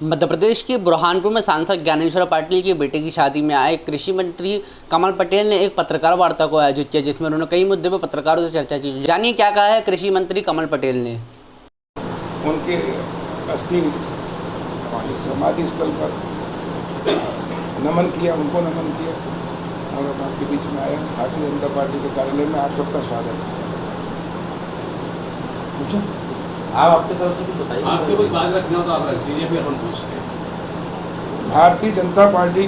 मध्य प्रदेश के बुरहानपुर में सांसद ज्ञानेश्वर पाटिल की बेटे की शादी में आए कृषि मंत्री कमल पटेल ने एक पत्रकार वार्ता को आयोजित किया, जिसमें उन्होंने कई मुद्दों पर पत्रकारों से चर्चा की। जानिए क्या कहा है कृषि मंत्री कमल पटेल ने। उनके अस्थि समाधि स्थल पर नमन किया, उनको नमन किया और आपके बीच में आया। भारतीय जनता पार्टी के कार्यालय में आप सबका स्वागत है। पूछो आप आपकी तरफ से भी बताइए। आपको कोई बात रखना हो तो आप रख दीजिए, फिर हम पूछते हैं। भारतीय जनता पार्टी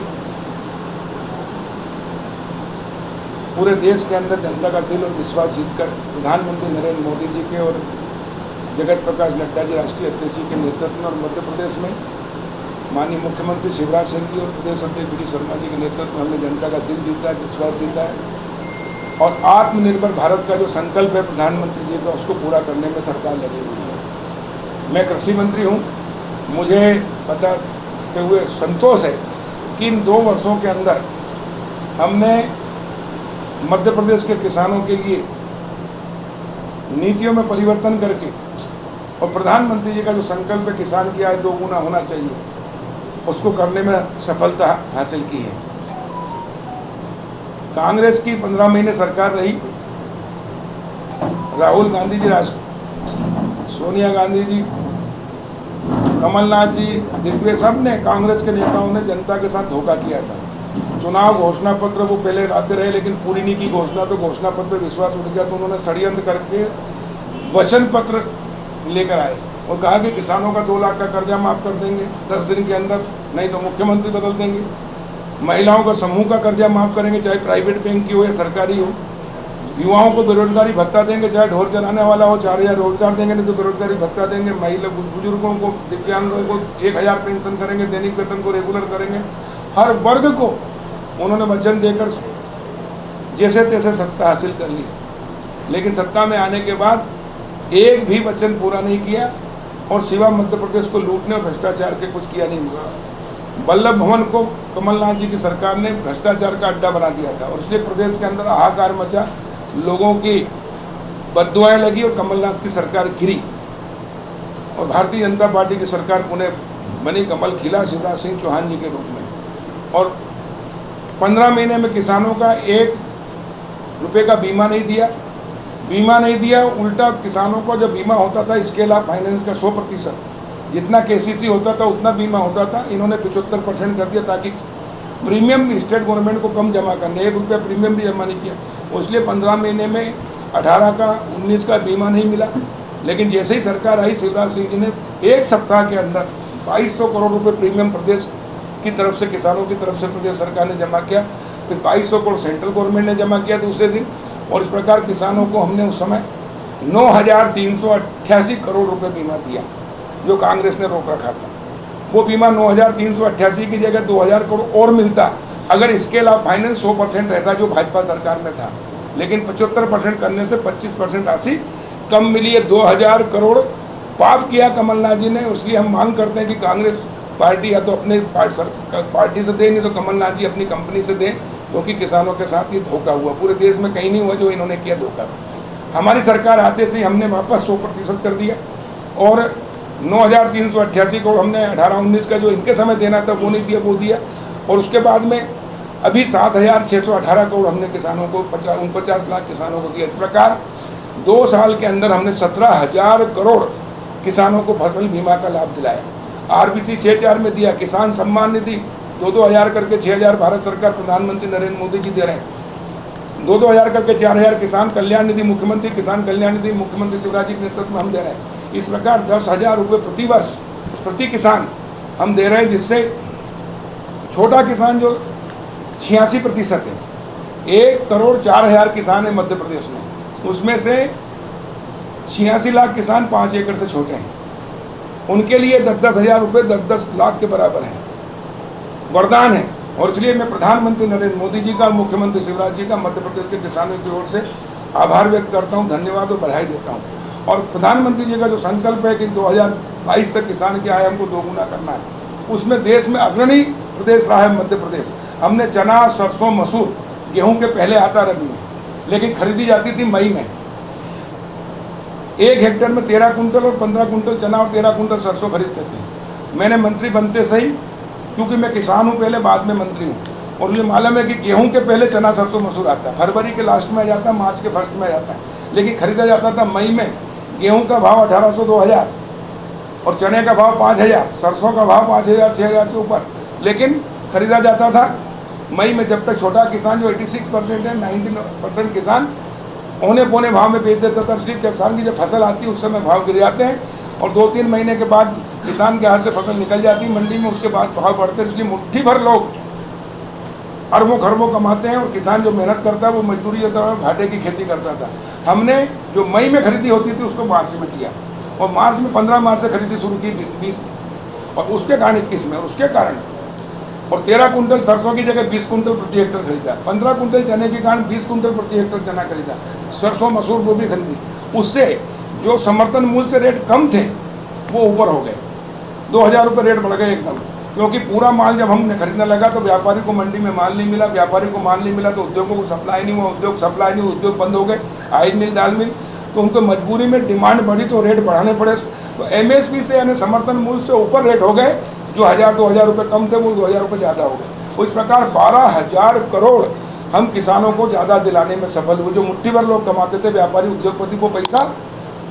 पूरे देश के अंदर जनता का दिल और विश्वास जीतकर प्रधानमंत्री नरेंद्र मोदी जी के और जगत प्रकाश नड्डा जी राष्ट्रीय अध्यक्ष जी के नेतृत्व में और मध्य प्रदेश में माननीय मुख्यमंत्री शिवराज सिंह जी और प्रदेश अध्यक्ष वी डी शर्मा जी के नेतृत्व में हमने जनता का दिल जीता है, विश्वास जीता है और आत्मनिर्भर भारत का जो संकल्प है प्रधानमंत्री जी का, उसको पूरा करने में सरकार लगी हुई है। मैं कृषि मंत्री हूँ, मुझे बताते हुए संतोष है कि इन 2 वर्षों के अंदर हमने मध्य प्रदेश के किसानों के लिए नीतियों में परिवर्तन करके और प्रधानमंत्री जी का जो संकल्प है किसान की आय 2 गुना होना चाहिए, उसको करने में सफलता हासिल की है। कांग्रेस की 15 महीने सरकार रही, राहुल गांधी जी, सोनिया गांधी जी, कमलनाथ जी, दिग्विजय, सब ने, कांग्रेस के नेताओं ने जनता के साथ धोखा किया था। चुनाव घोषणा पत्र वो पहले लाते रहे लेकिन पूरी नहीं की घोषणा, तो घोषणा पत्र पर विश्वास उठ गया, तो उन्होंने षड्यंत्र करके वचन पत्र लेकर आए और कहा कि किसानों का 2 लाख का कर्जा माफ़ कर देंगे 10 दिन के अंदर, नहीं तो मुख्यमंत्री बदल देंगे। महिलाओं का समूह का कर्जा माफ़ करेंगे, चाहे प्राइवेट बैंक की हो या सरकारी हो। युवाओं को बेरोजगारी भत्ता देंगे, चाहे ढोर चलाने वाला हो, 4000 रोजगार देंगे, नहीं तो बेरोजगारी भत्ता देंगे। महिला बुजुर्गों को, दिव्यांगों को 1000 पेंशन करेंगे, दैनिक वेतन को रेगुलर करेंगे। हर वर्ग को उन्होंने वचन देकर जैसे तैसे सत्ता हासिल कर ली, लेकिन सत्ता में आने के बाद एक भी वचन पूरा नहीं किया और सिवा मध्य प्रदेश को लूटने और भ्रष्टाचार के कुछ किया नहीं हुआ। वल्लभ भवन को कमलनाथ जी की सरकार ने भ्रष्टाचार का अड्डा बना दिया था और इसलिए प्रदेश के अंदर हाहाकार मचा, लोगों की बददुआएं लगी और कमलनाथ की सरकार गिरी और भारतीय जनता पार्टी की सरकार पुणे बनी, कमल खिला शिवराज सिंह चौहान जी के रूप में। और 15 महीने में किसानों का 1 रुपये का बीमा नहीं दिया, उल्टा किसानों को जब बीमा होता था स्केल ऑफ फाइनेंस का 100%, जितना केसीसी होता था उतना बीमा होता था, इन्होंने 75% कर दिया ताकि प्रीमियम स्टेट गवर्नमेंट को कम जमा करने, 1 रुपया प्रीमियम भी जमा नहीं किया। इसलिए 15 महीने में 18 का 19 का बीमा नहीं मिला, लेकिन जैसे ही सरकार आई शिवराज सिंह जी ने 1 सप्ताह के अंदर 2200 करोड़ रुपये प्रीमियम प्रदेश की तरफ से, किसानों की तरफ से प्रदेश सरकार ने जमा किया। फिर 2200 करोड़ सेंट्रल गवर्नमेंट ने जमा किया दूसरे दिन, और इस प्रकार किसानों को हमने उस समय 9388 करोड़ रुपये बीमा दिया, जो कांग्रेस ने रोक रखा था। वो बीमा 9388 की जगह 2000 करोड़ और मिलता अगर स्केल ऑफ फाइनेंस 100% रहता, जो भाजपा सरकार में था, लेकिन 75% करने से 25% राशि कम मिली है। 2000 करोड़ पाप किया कमलनाथ जी ने। इसलिए हम मांग करते हैं कि कांग्रेस पार्टी या तो अपने पार्टी से दे, नहीं तो कमलनाथ जी अपनी कंपनी से दें, क्योंकि किसानों के साथ ये धोखा हुआ। पूरे देश में कहीं नहीं हुआ जो इन्होंने किया धोखा। हमारी सरकार आते से हमने वापस 100% कर दिया और 9388 करोड़ हमने 18-19 का जो इनके समय देना था वो नहीं दिया, वो दिया। और उसके बाद में अभी 7618 करोड़ हमने किसानों को 49 लाख किसानों को दिया। इस प्रकार 2 साल के अंदर हमने 17000 करोड़ किसानों को फसल बीमा का लाभ दिलाया। RBC 6-4 में दिया, किसान सम्मान निधि 2-2 हज़ार करके 6000 भारत सरकार प्रधानमंत्री नरेंद्र मोदी जी दे रहे हैं। 2-2 हज़ार करके 4000 किसान कल्याण निधि, मुख्यमंत्री किसान कल्याण निधि मुख्यमंत्री शिवराज जी के नेतृत्व में हम दे रहे हैं। इस प्रकार 10,000 रुपये प्रति वर्ष प्रति किसान हम दे रहे हैं, जिससे छोटा किसान जो 86% है, 1,04,000 किसान है मध्य प्रदेश में, उसमें से 86 लाख किसान 5 एकड़ से छोटे हैं। उनके लिए 10-10 हज़ार रुपये 10-10 लाख के बराबर है, वरदान है। और इसलिए मैं प्रधानमंत्री नरेंद्र मोदी जी का, मुख्यमंत्री शिवराज जी का, मध्य प्रदेश के किसानों की ओर से आभार व्यक्त करता हूँ, धन्यवाद और बधाई देता हूँ। और प्रधानमंत्री जी का जो संकल्प है कि 2022 तक किसान की आय हमको 2 गुना करना है, उसमें देश में अग्रणी प्रदेश रहा है मध्य प्रदेश। हमने चना, सरसों, मसूर, गेहूं के पहले आता रबी में, लेकिन खरीदी जाती थी मई में। 1 हेक्टेयर में 13 कुंटल और 15 कुंटल चना और 13 कुंटल सरसों खरीदते थे। मैंने मंत्री बनते सही, क्योंकि मैं किसान हूँ पहले, बाद में मंत्री हूँ, और मुझे मालूम है कि गेहूं के पहले चना सरसों मसूर आता है, फरवरी के लास्ट में आ जाता है, मार्च के फर्स्ट में आ जाता है, लेकिन खरीदा जाता था मई में। गेहूं का भाव 1800-2000 और चने का भाव 5000, सरसों का भाव 5000-6000 से ऊपर, लेकिन खरीदा जाता था मई में। जब तक छोटा किसान जो 86% है, 90% किसान औने पौने भाव में बेच देता था। इसलिए किसान की जब फसल आती है उस समय भाव गिर जाते हैं, और 2-3 महीने के बाद किसान के हाथ से फसल निकल जाती है मंडी में, उसके बाद भाव बढ़ते हैं। इसलिए मुट्ठी भर लोग अरबों खरबों कमाते हैं, और किसान जो मेहनत करता है वो मजदूरी करता है, घाटे की खेती करता था। हमने जो मई में खरीदी होती थी उसको मार्च में किया, और मार्च में 15 मार्च से खरीदी शुरू की 20, और उसके कारण 21 में, और उसके कारण और 13 कुंटल सरसों की जगह 20 कुंटल प्रति हेक्टर खरीदा, 15 कुंटल चने के कारण 20 कुंटल प्रति हेक्टर चना खरीदा, सरसों मसूर वो भी खरीदी। उससे जो समर्थन मूल्य से रेट कम थे वो ऊपर हो गए, 2000 रुपये रेट बढ़ गए एकदम, क्योंकि पूरा माल जब हमने खरीदने लगा तो व्यापारी को मंडी में माल नहीं मिला, व्यापारी को माल नहीं मिला तो उद्योगों को सप्लाई नहीं हुआ, उद्योग सप्लाई नहीं हुआ, उद्योग बंद हो गए, आयल मिल दाल मिल, तो उनको मजबूरी में डिमांड बढ़ी तो रेट बढ़ाने पड़े। तो MSP से यानी समर्थन मूल्य से ऊपर रेट हो गए, जो 1000-2000 रुपये कम थे वो 2000 रुपये ज़्यादा हो गए। तो इस प्रकार 12000 करोड़ हम किसानों को ज़्यादा दिलाने में सफल हुए। जो मुट्ठी भर लोग कमाते थे, व्यापारी उद्योगपति को पैसा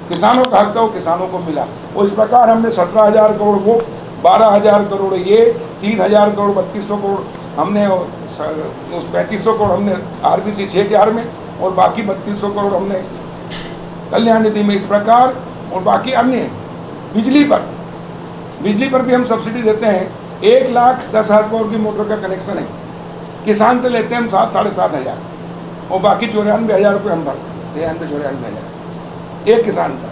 किसानों का हक था वो किसानों को मिला। और इस प्रकार हमने 17,000 करोड़ वो, 12,000 करोड़ ये, 3,000 करोड़ 3200 करोड़ हमने, उस 3500 करोड़ हमने RBC 6/4 में, और बाकी 3200 करोड़ हमने कल्याण निधि में। इस प्रकार और बाकी अन्य बिजली पर भी हम सब्सिडी देते हैं। 1,10,000 पावर की मोटर का कनेक्शन है, किसान से लेते हैं हम 7-7.5 हज़ार, और बाकी 94,000 रुपये हम भरते हैं, 94,000 एक किसान का।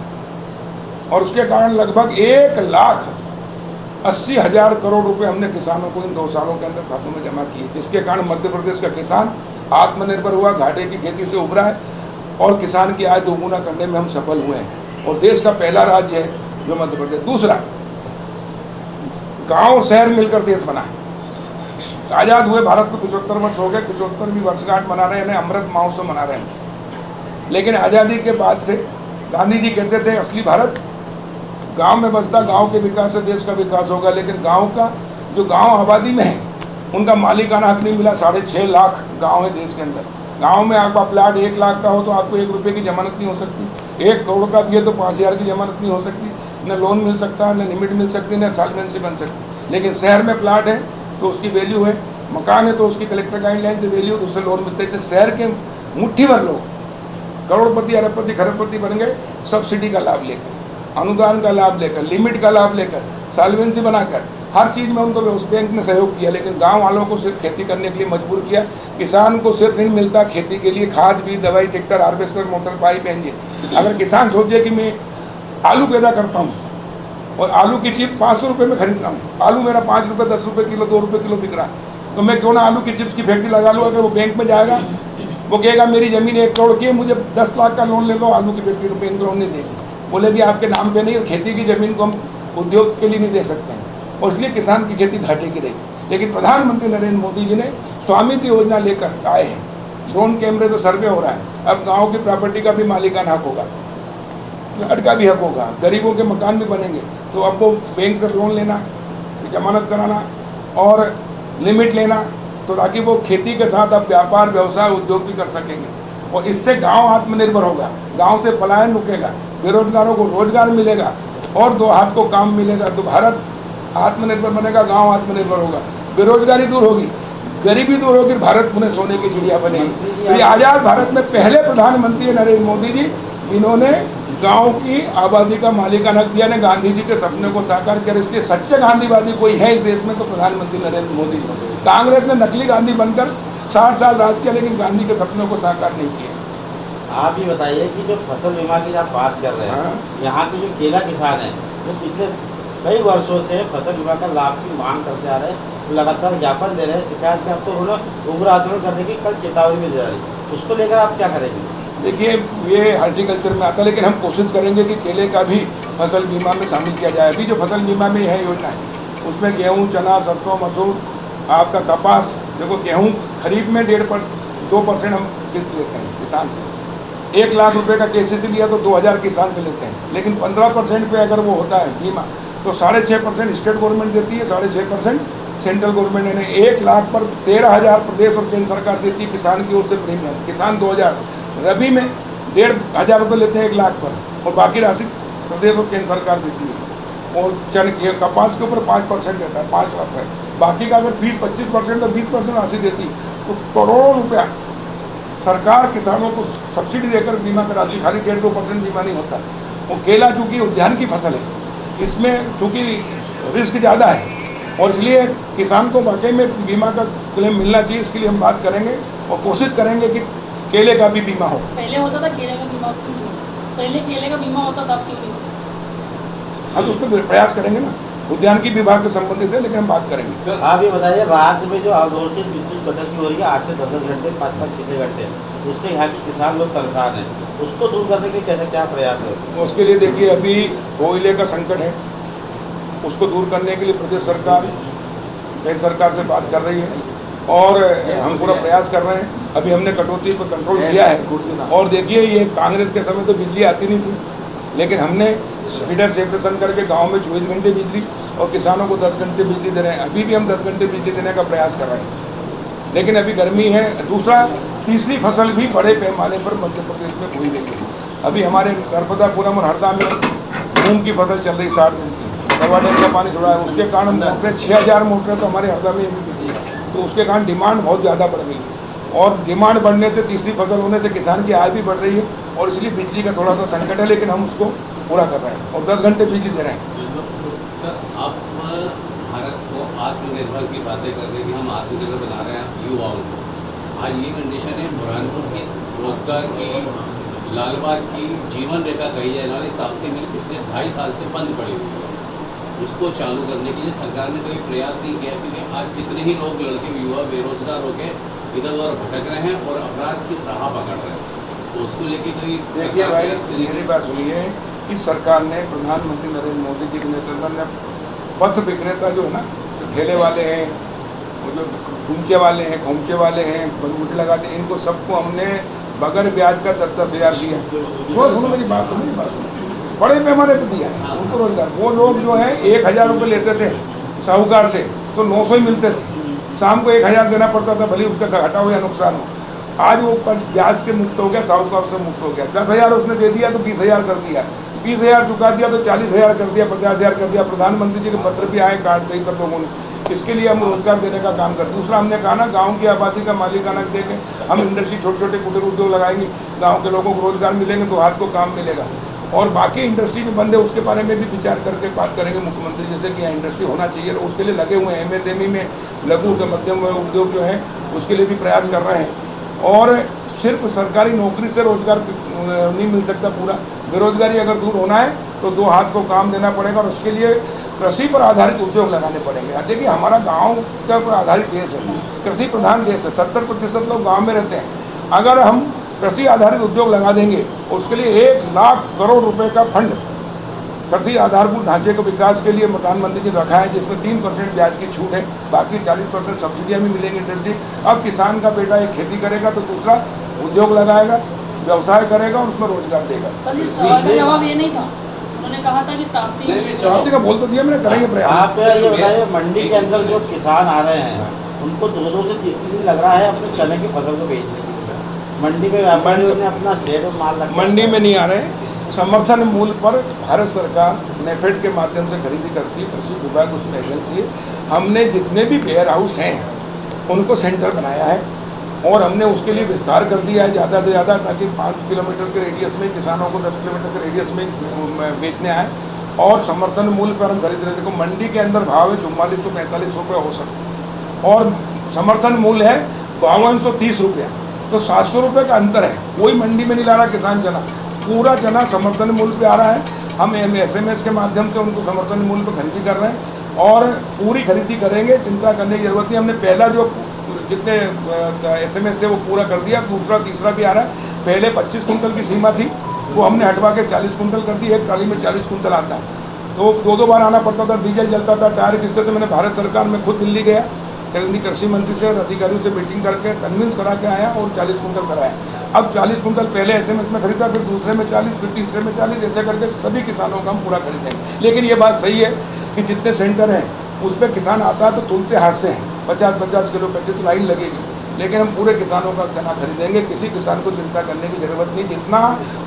और उसके कारण लगभग 1,80,000 करोड़ रुपए हमने किसानों को इन 2 सालों के अंदर खातों में जमा किए, जिसके कारण मध्य प्रदेश का किसान आत्मनिर्भर हुआ, घाटे की खेती से उभरा है, और किसान की आय दोगुना करने में हम सफल हुए हैं, और देश का पहला राज्य है जो मध्य प्रदेश। दूसरा, गांव शहर मिलकर देश बना। आज़ाद हुए भारत को 75 वर्ष हो गए, 75वीं वर्षगांठ मना रहे हैं, अमृत महोत्सव मना रहे हैं। लेकिन आज़ादी के बाद से गांधी जी कहते थे असली भारत गांव में बसता, गांव के विकास से देश का विकास होगा। लेकिन गांव का जो गांव आबादी में है उनका मालिकाना हक नहीं मिला। 6.5 लाख गांव है देश के अंदर। गांव में आपका प्लाट 1 लाख का हो तो आपको 1 रुपये की जमानत नहीं हो सकती, 1 करोड़ का भी है तो 5,000 की जमानत नहीं हो सकती, न लोन मिल सकता, न लिमिट मिल सकती, न सॉल्वेंसी बन सकती। लेकिन शहर में प्लाट है तो उसकी वैल्यू है, मकान है तो उसकी कलेक्टर गाइडलाइन से वैल्यू, तो उससे लोन मिलते हैं। शहर के मुट्ठी भर लोग करोड़पति, अरबपति, खरबपति बन गए, सब्सिडी का लाभ लेकर, अनुदान का लाभ लेकर, लिमिट का लाभ लेकर, सॉल्वेंसी बनाकर, हर चीज़ में उनको बैंक ने सहयोग किया। लेकिन गांव वालों को सिर्फ खेती करने के लिए मजबूर किया। किसान को सिर्फ ऋण मिलता खेती के लिए, खाद बीज दवाई tractor harvester motor pipe engine. अगर किसान सोचे कि मैं आलू पैदा करता हूँ और आलू की चिप्स 500 रुपये में खरीद रहा हूँ, आलू मेरा 5 रुपये 10 रुपये किलो 2 रुपये किलो बिक रहा है, तो मैं क्यों ना आलू की चिप्स की फैक्ट्री लगा लूँ। अगर वो बैंक में जाएगा, वो कहेगा मेरी ज़मीन 1 करोड़ की है, मुझे 10 लाख का लोन ले लो, आलू की फैक्ट्री बैंक लोन नहीं देगी, बोलेगी आपके नाम पे नहीं, और खेती की ज़मीन को हम उद्योग के लिए नहीं दे सकते हैं, और इसलिए किसान की खेती घाटे की रही। लेकिन प्रधानमंत्री नरेंद्र मोदी जी ने स्वामित्व योजना लेकर आए हैं, ड्रोन कैमरे से सर्वे हो रहा है, अब गाँव की प्रॉपर्टी का भी मालिकाना हक होगा, फ्लैट का भी हक होगा, गरीबों के मकान भी बनेंगे। तो अब वो बैंक से लोन लेना, जमानत कराना और लिमिट लेना, तो ताकि वो खेती के साथ अब व्यापार व्यवसाय उद्योग भी कर सकेंगे, और इससे गांव आत्मनिर्भर होगा, गांव से पलायन रुकेगा, बेरोजगारों को रोजगार मिलेगा और 2 हाथ को काम मिलेगा। तो भारत आत्मनिर्भर बनेगा, गांव आत्मनिर्भर होगा, बेरोजगारी दूर होगी, गरीबी दूर होगी, भारत पुनः सोने की चिड़िया बनेगी। तो ये आज़ाद भारत में पहले प्रधानमंत्री नरेंद्र मोदी जी, जिन्होंने गांव की आबादी का मालिकाना हक दिया, ने गांधी जी के सपने को साकार किया। इसलिए सच्चे गांधीवादी कोई है इस देश में तो प्रधानमंत्री नरेंद्र मोदी जी। कांग्रेस ने नकली गांधी बनकर 60 साल राज किया, लेकिन गांधी के सपनों को साकार नहीं किया। आप ये बताइए कि जो फसल बीमा की आप बात कर रहे हैं, यहाँ के जो केला किसान हैं वो पिछले कई वर्षों से फसल बीमा का लाभ की मांग करते आ रहे हैं, लगातार ज्ञापन दे रहे हैं, शिकायत में अब तो उन्होंने उग्र आंदोलन करने की कल चेतावनी भी दे रही है, उसको लेकर आप क्या करेंगे? देखिए, ये हॉर्टिकल्चर में आता है, लेकिन हम कोशिश करेंगे कि केले का भी फसल बीमा में शामिल किया जाए। अभी जो फसल बीमा में है योजना है उसमें गेहूँ, चना, सरसों, मसूर, आपका कपास। देखो, गेहूँ खरीफ में 2% हम किस्त लेते हैं किसान से। 1 लाख रुपए का KCC लिया तो 2,000 किसान से लेते हैं, लेकिन 15% पे अगर वो होता है बीमा तो 6.5% स्टेट गवर्नमेंट देती है, 6.5% सेंट्रल गवर्नमेंट, यानी 1 लाख पर 13,000 प्रदेश और केंद्र सरकार देती है किसान की ओर से प्रीमियम। किसान 2,000, रबी में 1,500 रुपये लेते हैं 1 लाख पर, और बाकी राशि प्रदेश और केंद्र सरकार देती है। और कपास के ऊपर 5% रहता है, 5 रुपये, बाकी का अगर 25% और 20% राशि देती तो करोड़ों रुपया सरकार किसानों को सब्सिडी देकर बीमा कराती। खाली 1.5-2% बीमा नहीं होता। वो केला चूँकि उद्यान की फसल है, इसमें चूँकि रिस्क ज़्यादा है, और इसलिए किसान को वाकई में बीमा का क्लेम मिलना चाहिए। इसके लिए हम बात करेंगे और कोशिश करेंगे कि केले का भी बीमा हो। पहले होता था केले का बीमा, क्यों नहीं होता? पहले केले का बीमा होता था, अब क्यों नहीं होता? हम तो उस पर प्रयास करेंगे ना, उद्यान की विभाग से संबंधित है, लेकिन हम बात करेंगे। आप ये बताइए, राज्य में जो अघोषित विद्युत कटौती हो रही है 8 से 10 घंटे, 5-5, 6 घंटे, उससे यहाँ के किसान लोग परेशान हैं, उसको दूर करने के लिए कैसे क्या प्रयास है? उसके लिए देखिए, अभी कोयले का संकट है, उसको दूर करने के लिए प्रदेश सरकार केंद्र सरकार से बात कर रही है, और हम पूरा प्रयास कर रहे हैं। अभी हमने कटौती पर कंट्रोल किया है। और देखिए, ये कांग्रेस के समय तो बिजली आती नहीं थी, लेकिन हमने फीडर सेपरेशन करके गांव में 24 घंटे बिजली और किसानों को 10 घंटे बिजली दे रहे हैं। अभी भी हम 10 घंटे बिजली देने का प्रयास कर रहे हैं, लेकिन अभी गर्मी है। दूसरा, तीसरी फसल भी बड़े पैमाने पर मध्य प्रदेश में बोई गई है। अभी हमारे नर्मदापुरम और हरदा में मूंग की फसल चल रही 60 दिन की, दवा डैम का पानी छोड़ा है, उसके कारण मोटरें 6,000 मोटरें तो हमारे हरदा में भी बिकी है। तो उसके कारण डिमांड बहुत ज़्यादा बढ़ गई है, और डिमांड बढ़ने से, तीसरी फसल होने से किसान की आय भी बढ़ रही है, और इसलिए बिजली का थोड़ा सा संकट है, लेकिन हम उसको पूरा कर रहे हैं और 10 घंटे बिजली दे रहे हैं। सर, आप भारत को आत्मनिर्भर की बातें कर रहे हैं कि हम आत्मनिर्भर बना रहे हैं युवाओं को। आज ये कंडीशन है, बुरहानपुर की रोजगार की, लालबाग की जीवन रेखा कही जाने वाली ताप्ती मिल पिछले 2.5 साल से बंद पड़ी हुई है। उसको चालू करने के लिए सरकार ने कोई प्रयास नहीं किया, क्योंकि आज कितने ही लोग, लड़के युवा बेरोजगार होकर इधर उधर भटक रहे हैं और अपराध की राह पकड़ रहे हैं। तो उसको लेके कोई देखिए भाई, मेरी बात सुनिए, इस सरकार ने, प्रधानमंत्री नरेंद्र मोदी जी के नेतृत्व में पथ विक्रेता जो है ना, जो ठेले वाले हैं, वो जो घूमचे वाले हैं, खोमचे वाले हैं, बनबूटी लगाते हैं, इनको सबको हमने बगैर ब्याज का 10-10 हज़ार दिया। सुनो मेरी बात सुनो, बड़े पैमाने पर दिया है उनको रोजगार। वो लोग जो है 1,000 रुपये लेते थे साहूकार से, तो 900 ही मिलते थे। शाम को 1,000 देना पड़ता था, भले उसका घाटा हो या नुकसान हो। आज वो ब्याज के मुक्त हो गया, साहूकार से मुक्त हो गया। 10,000 उसने दे दिया तो 20,000 कर दिया, 20,000 चुका दिया तो 40,000 कर दिया, 50,000 कर दिया। प्रधानमंत्री जी के पत्र भी आए, कार्ड सही सब लोगों ने। इसके लिए हम रोजगार देने का काम करते। दूसरा, हमने कहा ना, गाँव की आबादी का मालिकाना देके हम इंडस्ट्री, छोटे छोटे कुटीर उद्योग लगाएंगे, गाँव के लोगों को रोजगार मिलेंगे तो हाथ को काम मिलेगा। और बाकी इंडस्ट्री जो बंद है उसके बारे में भी विचार करके बात करेंगे मुख्यमंत्री जैसे कि यहाँ इंडस्ट्री होना चाहिए, और उसके लिए लगे हुए हैं। MSME में लघु से मध्यम उद्योग जो है उसके लिए भी प्रयास कर रहे हैं। और सिर्फ सरकारी नौकरी से रोजगार नहीं मिल सकता पूरा, बेरोजगारी अगर दूर होना है तो 2 हाथ को काम देना पड़ेगा, और उसके लिए कृषि पर आधारित उद्योग लगाने पड़ेंगे। देखिए, हमारा गाँव के ऊपर आधारित देश है, कृषि प्रधान देश है, 70% लोग गाँव में रहते हैं। अगर हम कृषि आधारित उद्योग लगा देंगे, उसके लिए 1 लाख करोड़ रुपए का फंड कृषि आधारभूत ढांचे के विकास के लिए प्रधानमंत्री जी रखा है, जिसमें 3% ब्याज की छूट है, बाकी 40% सब्सिडियाँ भी मिलेंगी इंडस्ट्री। अब किसान का बेटा एक खेती करेगा तो दूसरा उद्योग लगाएगा, व्यवसाय करेगा और उसमें रोजगार देगा। सर, इस सवाल का जवाब ये नहीं था, उन्होंने कहा था कि ताप्ती का बोल तो दिया मैंने, करेंगे प्रयास। आप ये बताइए, मंडी के अंदर जो किसान आ रहे हैं उनको 2 से 3 दिन लग रहा है अपने चने की फसल को बेचने के लिए। मंडी में व्यापारियों ने अपना शेयर और माल रखा, मंडी में नहीं आ रहे। समर्थन मूल्य पर भारत सरकार नेफेड के माध्यम से खरीदी करती है, कृषि विभाग उसमें एजेंसी है। हमने जितने भी वेयर हाउस हैं उनको सेंटर बनाया है, और हमने उसके लिए विस्तार कर दिया है ज़्यादा से ज़्यादा, ताकि 5 किलोमीटर के रेडियस में किसानों को 10 किलोमीटर के रेडियस में बेचने आए। और समर्थन मूल्य पर हम खरीद रहे थे। मंडी के अंदर भाव है 44-45 रुपये औसत, और समर्थन मूल्य है 5230 रुपया, तो 700 रुपये का अंतर है। कोई मंडी में नहीं ला रहा किसान चना, पूरा चना समर्थन मूल्य पे आ रहा है। हम SMS के माध्यम से उनको समर्थन मूल्य पर खरीदी कर रहे हैं, और पूरी खरीदी करेंगे, चिंता करने की जरूरत नहीं। हमने पहला जो जितने SMS थे वो पूरा कर दिया, दूसरा तीसरा भी आ रहा है। पहले 25 कुंटल की सीमा थी, वो हमने हटवा के 40 कुंटल कर दी। एक ट्राली में 40 कुंटल आता है, तो 2-2 बार आना पड़ता था, डीजल जलता था, टायर घिसते थे। मैंने भारत सरकार में खुद दिल्ली गया, कृषि मंत्री से और अधिकारियों से मीटिंग करके कन्विंस करा के आया और 40 कुंटल कराया। अब 40 कुंटल पहले SMS में खरीदा, फिर दूसरे में 40, फिर तीसरे में 40, ऐसे करके सभी किसानों का हम पूरा खरीदेंगे। लेकिन ये बात सही है कि जितने सेंटर हैं उस पर किसान आता है तो तुलते हाथ से हैं, 50-50 किलो पेटी तो लाइन लगेगी, लेकिन हम पूरे किसानों का चना खरीदेंगे। किसी किसान को चिंता करने की जरूरत नहीं, जितना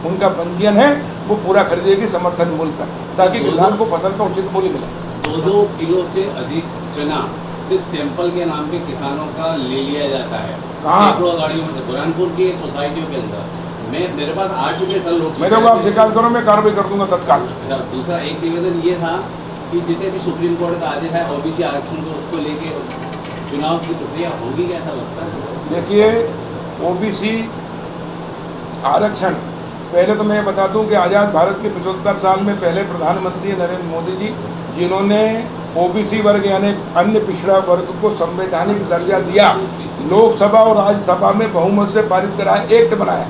उनका पंजीयन है वो पूरा खरीदेगी समर्थन मूल्य पर, ताकि किसान को फसल का उचित मूल्य मिले। 2-2 किलो से अधिक चना सिर्फ सैंपल के नाम पे किसानों का ले लिया जाता है सैकड़ों गाड़ियों में से बुरहानपुर की सोसाइटियों के अंदर। मेरे पास आ चुके सर लोग, मेरे को आप शिकायत करो, मैं कार्रवाई कर दूंगा तत्काल। दूसरा एक निवेदन ये था कि जैसे भी सुप्रीम कोर्ट का आदेश है OBC आरक्षण को, उसको लेके चुनाव की प्रक्रिया होगी क्या, ऐसा लगता है? देखिए, OBC आरक्षण, पहले तो मैं बता दूं कि आज़ाद भारत के 75 साल में पहले प्रधानमंत्री नरेंद्र मोदी जी, जिन्होंने OBC वर्ग यानी अन्य पिछड़ा वर्ग को संवैधानिक दर्जा दिया, लोकसभा और राज्यसभा में बहुमत से पारित कराया, एक्ट बनाया।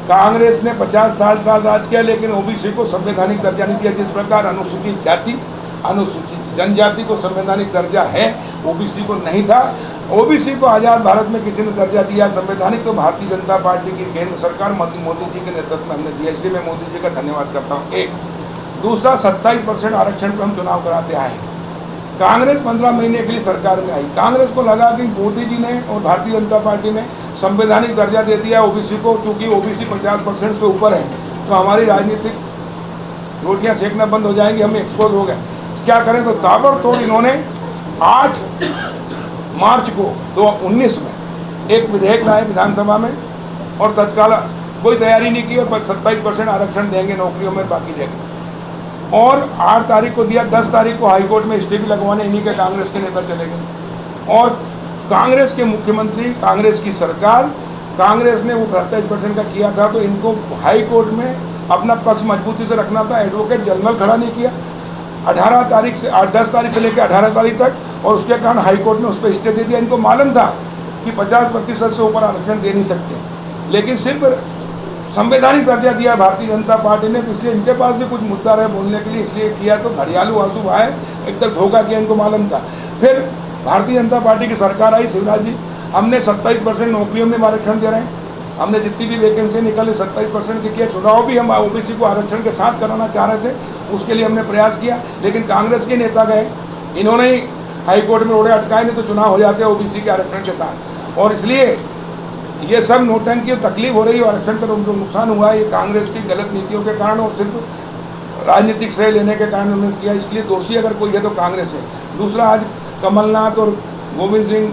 कांग्रेस ने 50 साल राज किया, लेकिन OBC को संवैधानिक दर्जा नहीं दिया। जिस प्रकार अनुसूचित जाति, अनुसूचित जनजाति को संवैधानिक दर्जा है, OBC को नहीं था। OBC को आज़ाद भारत में किसी ने दर्जा दिया संवैधानिक, तो भारतीय जनता पार्टी की केंद्र सरकार मोदी जी के नेतृत्व में हमने दिया, इसलिए मैं मोदी जी का धन्यवाद करता हूँ। एक दूसरा, 27% आरक्षण पर हम चुनाव कराते आए हैं। कांग्रेस 15 महीने के लिए सरकार में आई, कांग्रेस को लगा कि मोदी जी ने और भारतीय जनता पार्टी ने संवैधानिक दर्जा दे दिया OBC को, क्योंकि OBC 50% से ऊपर है तो हमारी राजनीतिक रोटियां सेकना बंद हो जाएंगी, हम एक्सपोज हो गए। क्या करें, तो ताबड़तोड़ इन्होंने 8 मार्च को 2019 में एक विधेयक लाए विधानसभा में, और तत्काल कोई तैयारी नहीं की, और 27% आरक्षण देंगे नौकरियों में बाकी जगह, और 8 तारीख को दिया। 10 तारीख को हाईकोर्ट में स्टे भी लगवाने इन्हीं के कांग्रेस के नेता चले गए, और कांग्रेस के मुख्यमंत्री, कांग्रेस की सरकार, कांग्रेस ने वो 27% का किया था, तो इनको हाई कोर्ट में अपना पक्ष मजबूती से रखना था, एडवोकेट जनरल खड़ा नहीं किया 10 तारीख से लेकर 18 तारीख तक, और उसके कारण हाई कोर्ट ने उस पर स्टे दे दिया। इनको मालूम था कि 50% से ऊपर आरक्षण दे नहीं सकते, लेकिन सिर्फ संवैधानिक दर्जा दिया भारतीय जनता पार्टी ने, तो इसलिए इनके पास भी कुछ मुद्दा रहे बोलने के लिए, इसलिए किया। तो घड़ियालू आंसू बहाए, एकदम धोखा किया, इनको मालूम था। फिर भारतीय जनता पार्टी की सरकार आई, शिवराज जी, हमने 27% नौकरियों में आरक्षण दे रहे हैं, हमने जितनी भी वैकेंसी निकाली 27% की किया। चुनाव भी हम OBC को आरक्षण के साथ कराना चाह रहे थे, उसके लिए हमने प्रयास किया, लेकिन कांग्रेस के नेता गए, इन्होंने ही हाईकोर्ट में रोड़े अटकाए, नहीं तो चुनाव हो जाते हैं OBC के आरक्षण के साथ। और इसलिए ये सब नोटंकी और तकलीफ हो रही है, आरक्षण का जो नुकसान हुआ है ये कांग्रेस की गलत नीतियों के कारण और सिर्फ राजनीतिक श्रेय लेने के कारण उन्होंने किया। इसलिए दोषी अगर कोई है तो कांग्रेस है। दूसरा, आज कमलनाथ और गोविंद सिंह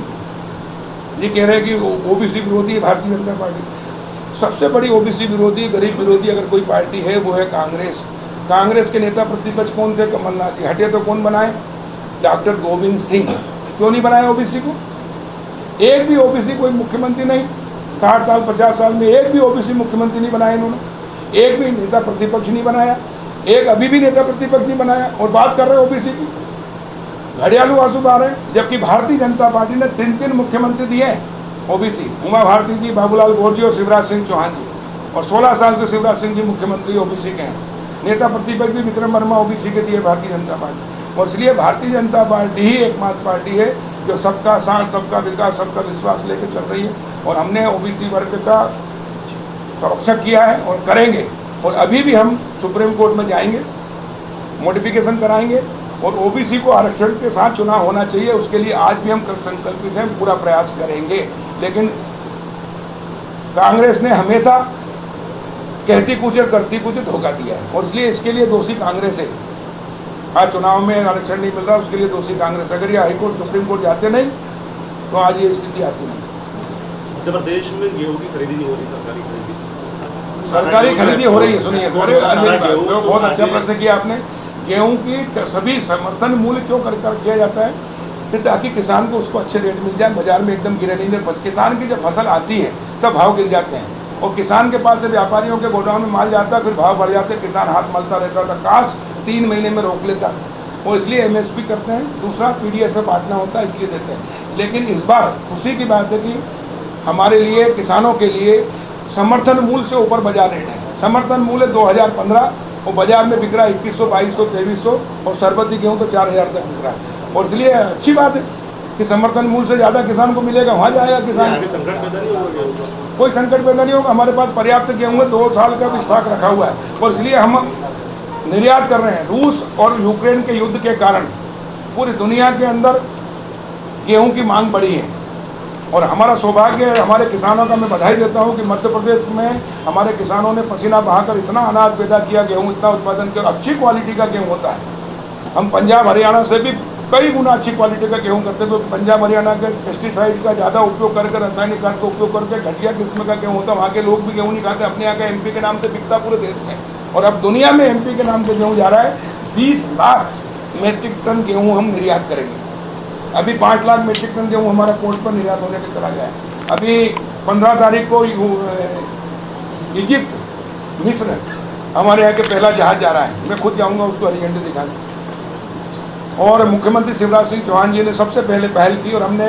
जी कह रहे हैं कि OBC विरोधी है भारतीय जनता पार्टी। सबसे बड़ी OBC विरोधी, गरीब विरोधी अगर कोई पार्टी है वो है कांग्रेस। कांग्रेस के नेता प्रतिपक्ष कौन थे? कमलनाथ जी। हटे तो कौन बनाए? डॉक्टर गोविंद सिंह। क्यों नहीं बनाया OBC को? एक भी OBC कोई मुख्यमंत्री नहीं, 60 साल 50 साल में एक भी OBC मुख्यमंत्री नहीं बनाया इन्होंने, एक भी नेता प्रतिपक्ष नहीं बनाया, एक अभी भी नेता प्रतिपक्ष नहीं बनाया, और बात कर रहे हैं OBC की। घड़ियालू आंसू बहा रहे हैं, जबकि भारतीय जनता पार्टी ने 3 मुख्यमंत्री दिए हैं OBC, उमा भारती जी, बाबूलाल गौर जी और शिवराज सिंह चौहान जी, और 16 साल से शिवराज सिंह जी मुख्यमंत्री OBC के हैं। नेता प्रतिपक्ष भी विक्रम वर्मा OBC के दिए भारतीय जनता पार्टी। और इसलिए भारतीय जनता पार्टी ही एकमात्र पार्टी है जो सबका साथ, सबका विकास, सबका विश्वास लेकर चल रही है, और हमने OBC वर्ग का संरक्षण किया है और करेंगे। और अभी भी हम सुप्रीम कोर्ट में जाएंगे, मॉडिफिकेशन कराएंगे, और OBC को आरक्षण के साथ चुनाव होना चाहिए, उसके लिए आज भी हम संकल्पित हैं, पूरा प्रयास करेंगे। लेकिन कांग्रेस ने हमेशा कहती कुछ और करती कुछ धोखा दिया है, और इसलिए इसके लिए दोषी कांग्रेस है। आज चुनाव में आरक्षण नहीं मिल रहा, उसके लिए दोषी कांग्रेस। अगर ये हाईकोर्ट सुप्रीम कोर्ट जाते नहीं तो आज ये स्थिति आती नहीं। मध्य प्रदेश में गेहूं की खरीदी नहीं हो रही, सरकारी खरीदी हो रही है। सुनिए, बहुत अच्छा प्रश्न किया आपने। गेहूं की सभी समर्थन मूल्य क्यों कर किया जाता है? फिर ताकि किसान को उसको अच्छे रेट मिल जाए, बाजार में एकदम गिरे नहीं। बस किसान की जब फसल आती है तब भाव गिर जाते हैं, और किसान के पास से व्यापारियों के गोदाम में माल जाता है, फिर भाव बढ़ जाते हैं, किसान हाथ मलता रहता था। काश 3 महीने में रोक लेता, और इसलिए MSP करते हैं। दूसरा, PDS में बांटना होता है, इसलिए देते हैं। लेकिन इस बार खुशी की बात है कि हमारे लिए, किसानों के लिए समर्थन मूल्य से ऊपर बाजार रेट है। समर्थन मूल्य 2015 और बाजार में बिक रहा है 2100, 2200, 2300, और सरबती गेहूँ तो 4000 तक बिक रहा है। और इसलिए अच्छी बात है कि समर्थन मूल्य से ज़्यादा किसान को मिलेगा, वहाँ जाएगा किसान। आगे संकट पैदा नहीं होगा गेहूं का? कोई संकट पैदा नहीं होगा। हमारे पास पर्याप्त गेहूँ है, 2 साल का भी स्टॉक रखा हुआ है और इसलिए हम निर्यात कर रहे हैं। रूस और यूक्रेन के युद्ध के कारण पूरी दुनिया के अंदर गेहूं की मांग बढ़ी है और हमारा सौभाग्य है, हमारे किसानों का मैं बधाई देता हूं कि मध्य प्रदेश में हमारे किसानों ने पसीना बहाकर इतना अनाज पैदा किया, गेहूं इतना उत्पादन किया, अच्छी क्वालिटी का गेहूं होता है। हम पंजाब हरियाणा से भी कई गुना अच्छी क्वालिटी का गेहूं करते हैं। पंजाब हरियाणा के पेस्टिसाइड का ज़्यादा उपयोग करके, रासायनिक खाद का उपयोग करके घटिया किस्म का गेहूं होता है। वहाँ के लोग भी गेहूं नहीं खाते, अपने यहाँ का एमपी के नाम से बिकता पूरे देश में और अब दुनिया में एमपी के नाम से गेहूँ जा रहा है। 20 लाख मीट्रिक टन गेहूँ हम निर्यात करेंगे। अभी 5 लाख मीट्रिक टन गेहूँ हमारा पोर्ट पर निर्यात होने के चला गया है। अभी 15 तारीख को इजिप्ट, मिस्र हमारे यहाँ के पहला जहाज़ जा रहा है। मैं खुद जाऊँगा उसको हरी झंडी दिखाने। और मुख्यमंत्री शिवराज सिंह चौहान जी ने सबसे पहले पहल की और हमने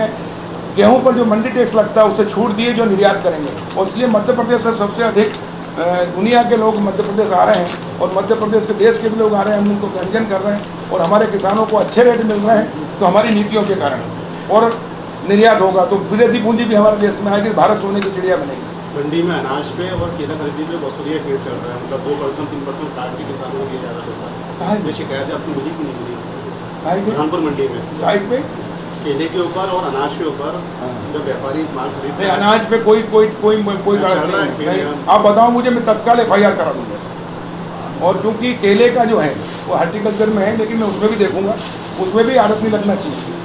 गेहूं पर जो मंडी टैक्स लगता है उससे छूट दिए जो निर्यात करेंगे और इसलिए मध्य प्रदेश से सबसे अधिक दुनिया के लोग मध्य प्रदेश आ रहे हैं और मध्य प्रदेश के देश के भी लोग आ रहे हैं। हम उनको व्यंजन कर रहे हैं और हमारे किसानों को अच्छे रेट मिल रहे हैं तो हमारी नीतियों के कारण और निर्यात होगा तो विदेशी पूंजी भी हमारे देश में आएगी, भारत सोने की चिड़िया बनेगी। मंडी में अनाज पे और केला खरीदी पे वसूलिया खेल चल रहा है, मतलब 2% 3% काट के किसानों को दिया जा रहा है। ये शिकायत आपको मिली कि नहीं मिली? बुरहानपुर मंडी में गाइड पे केले के ऊपर और अनाज के ऊपर जब व्यापारी माल खरीदते नहीं, अनाज पे कोई गलत नहीं। आप बताओ मुझे, मैं तत्काल FIR करा दूँगा। और चूँकि केले का जो है वो हार्टिकल्चर में है, लेकिन मैं उसमें भी देखूँगा, उसमें भी आड़त नहीं लगना चाहिए।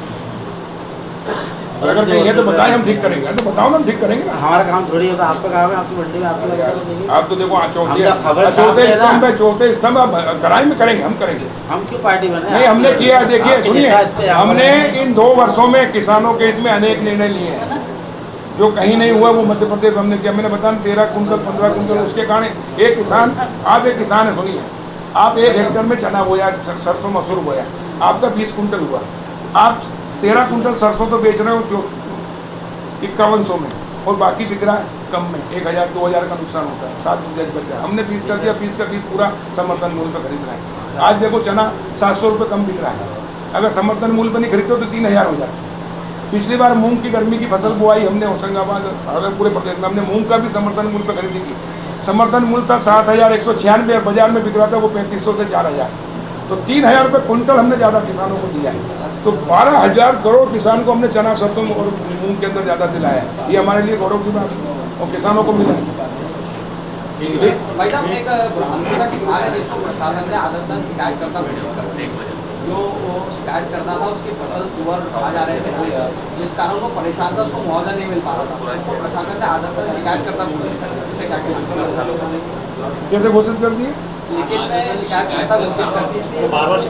और अगर नहीं है तो बताएं, हम ठीक करेंगे। तो बताओ ना, हम ठीक करेंगे ना। हमारा काम थोड़ी होता, आपका काम है, आपकी मंडी में आपकी लगाइए। आप तो देखो चौथे खबर स्तंभ आप कराई में करेंगे, हम करेंगे। हम क्यों पार्टी बने? नहीं, हमने किया है। देखिए सुनिए, हमने इन 2 वर्षों में किसानों के हित में अनेक निर्णय लिए हैं। जो कहीं नहीं हुआ वो मध्य प्रदेश हमने किया। मैंने बताया 13 कुंटल 15 कुंटल, उसके कारण एक किसान, आप एक किसान है, सुनिए, आप 1 हेक्टेयर में चना बोया, सरसों मसूर बोया, आपका 20 कुंटल हुआ। आप 13 कुंटल सरसों तो बेच रहे हो जो 5100 में और बाकी बिक रहा है कम में, 1000-2000 का नुकसान होता है, 7 दिन बचा। हमने 20 कर दिया, 20 का 20 पूरा समर्थन मूल्य पर खरीद रहे हैं। आज देखो चना 700 रुपये कम बिक रहा है, अगर समर्थन मूल्य पर नहीं खरीदते तो 3000 हो जाता। पिछली बार मूंग की गर्मी की फसल बोआई हमने होशंगाबाद और पूरे प्रदेश में हमने मूंग का भी समर्थन मूल्य पर खरीदी की। समर्थन मूल्य था 7196 और बाजार में बिक रहा था वो 3500 से 4000, तो 3000 रुपये कुंटल हमने ज़्यादा किसानों को दिया है। तो 12000 करोड़ किसान को हमने चना, सरसों और मूंग के अंदर ज़्यादा दिलाया है। ये हमारे लिए गौरव की बात है और किसानों को मिला है। भाई साहब, एक बुरहानपुर का किसान है जिसको प्रशासन ने आदतन शिकायत करता घोषित कर दिया। जो वो शिकायत करता था उसकी फसल सुअर खा जा रहे थे, जिस कारण वो परेशान था, उसको मुआवजा नहीं मिल पा रहा था। उसको प्रशासन ने आदतन शिकायत करता घोषित कर दिया। कैसे घोषित कर दिए? लिखित में शिकायत करता घोषित कर दी।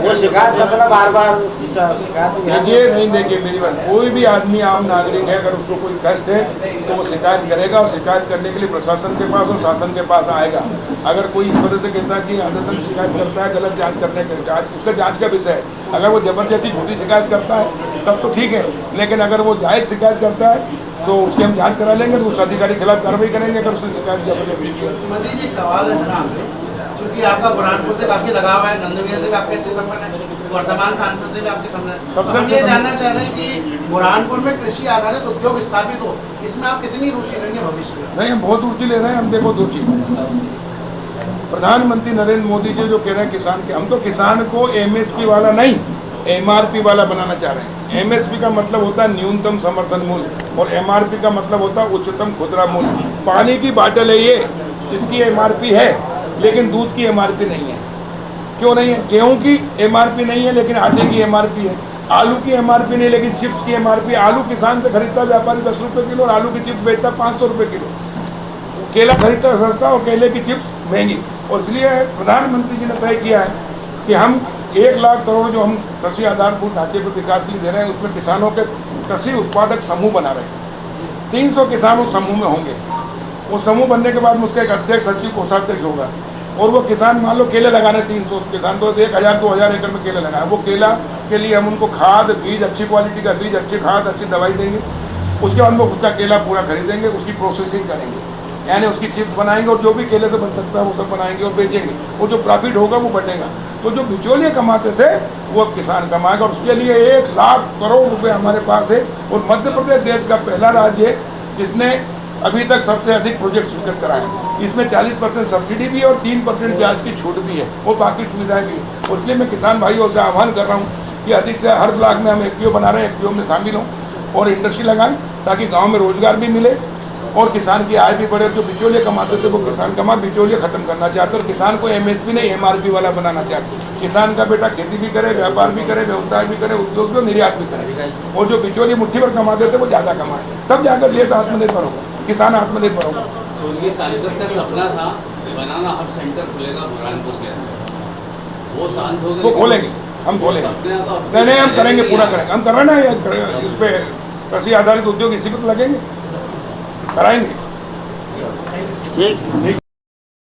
वो शिकायत मतलब बार-बार शिकायत। देखिए नहीं, देखिए मेरी बात, कोई भी आदमी आम नागरिक है, अगर उसको कोई कष्ट है तो वो शिकायत करेगा और शिकायत करने के लिए प्रशासन के पास और शासन के पास आएगा। अगर कोई इस तरह से कहता है कि आदतन शिकायत करता है, गलत जांच करने के जांच, उसका जांच का विषय है। अगर वो जबरदस्ती झूठी शिकायत करता है तब तो ठीक है, लेकिन अगर वो जायज़ शिकायत करता है तो उसकी हम जाँच करा लेंगे, तो उस अधिकारी के खिलाफ कार्रवाई करेंगे अगर उसने शिकायत जबरदस्ती की है। मंत्री जी, एक सवाल है जनाब, क्योंकि आपका बुरहानपुर से काफ़ी लगाव है, नंदगिरी से भी आपके अच्छे संबंध है, वर्तमान सांसद से भी आपके संबंध है। हम ये जानना चाह रहे हैं कि बुरहानपुर में कृषि आधारित उद्योग स्थापित हो, इसमें आप कितनी रुचि लेंगे भविष्य में? नहीं, हम बहुत रुचि ले रहे हैं। हम देखो रुचि, प्रधानमंत्री नरेंद्र मोदी जी जो कह रहे हैं किसान के, हम तो किसान को MSP वाला नहीं, MRP वाला बनाना चाह रहे हैं। MSP का मतलब होता है न्यूनतम समर्थन मूल्य और MRP का मतलब होता है उच्चतम खुदरा मूल्य। पानी की बाटल है ये, इसकी MRP है लेकिन दूध की MRP नहीं है। क्यों नहीं है? गेहूं की MRP नहीं है लेकिन आटे की MRP है। आलू की MRP नहीं लेकिन चिप्स की MRP। आलू किसान से खरीदता व्यापारी 10 रुपये किलो और आलू की चिप्स बेचता 500 रुपये किलो। केला खरीदता सस्ता और केले की चिप्स महंगी। और इसलिए प्रधानमंत्री जी ने तय किया है कि हम 1 लाख करोड़ जो हम कृषि आधारभूत ढांचे पर विकास के लिए दे रहे हैं, उसमें किसानों के कृषि उत्पादक समूह बना रहे हैं। 300 किसान उस समूह में होंगे। वो समूह बनने के बाद में उसका एक अध्यक्ष, सचिव, कोषाध्यक्ष होगा और वो किसान मान लो केले लगाने 300 किसान तो 1000-2000 एकड़ में केले लगाए। वो केला के लिए हम उनको खाद, बीज, अच्छी क्वालिटी का बीज, अच्छी खाद, अच्छी दवाई देंगे। उसके बाद वो उसका केला पूरा खरीदेंगे, उसकी प्रोसेसिंग करेंगे यानी उसकी चिप्स बनाएंगे और जो भी केले से बन सकता है वो सब बनाएंगे और बेचेंगे, और जो प्रॉफिट होगा वो बढ़ेगा। तो जो बिचौलिए कमाते थे वो अब किसान कमाएगा, और उसके लिए 1 लाख करोड़ रुपए हमारे पास है। और मध्य प्रदेश देश का पहला राज्य है जिसने अभी तक सबसे अधिक प्रोजेक्ट स्वीकृत कराए। इसमें 40% सब्सिडी भी है और 3% ब्याज की छूट भी है और बाकी सुविधाएं भी है। और इसलिए मैं किसान भाइयों से आह्वान कर रहा हूँ कि अधिक से हर ब्लॉक में हम FPO बना रहे हैं, FPO में शामिल हों और इंडस्ट्री लगाएं ताकि गाँव में रोजगार भी मिले और किसान की आय भी बढ़े। जो बिचौलिए कमाते थे वो किसान कमा, बिचौलिए खत्म करना चाहते और किसान को MSP नहीं MRP वाला बनाना चाहते। किसान का बेटा खेती भी करे, व्यापार भी करे, व्यवसाय भी करे, उद्योग भी, निर्यात भी करे, और जो बिचौलिए मुट्ठी भर कमाते थे वो ज़्यादा कमाए, तब जाकर देश आत्मनिर्भर होगा, किसान आत्मनिर्भर होगा। सोनगी सांसद का सपना था बनाना हब सेंटर खुलेगा बुरहानपुर के अंदर, वो शांत हो गए। वो खोलेंगे, हम खोलेंगे, नहीं हम करेंगे, पूरा करेंगे, हम कर रहे हैं ना। इस पर कृषि आधारित उद्योग इसी पर लगेंगे, कराएंगे। ठीक।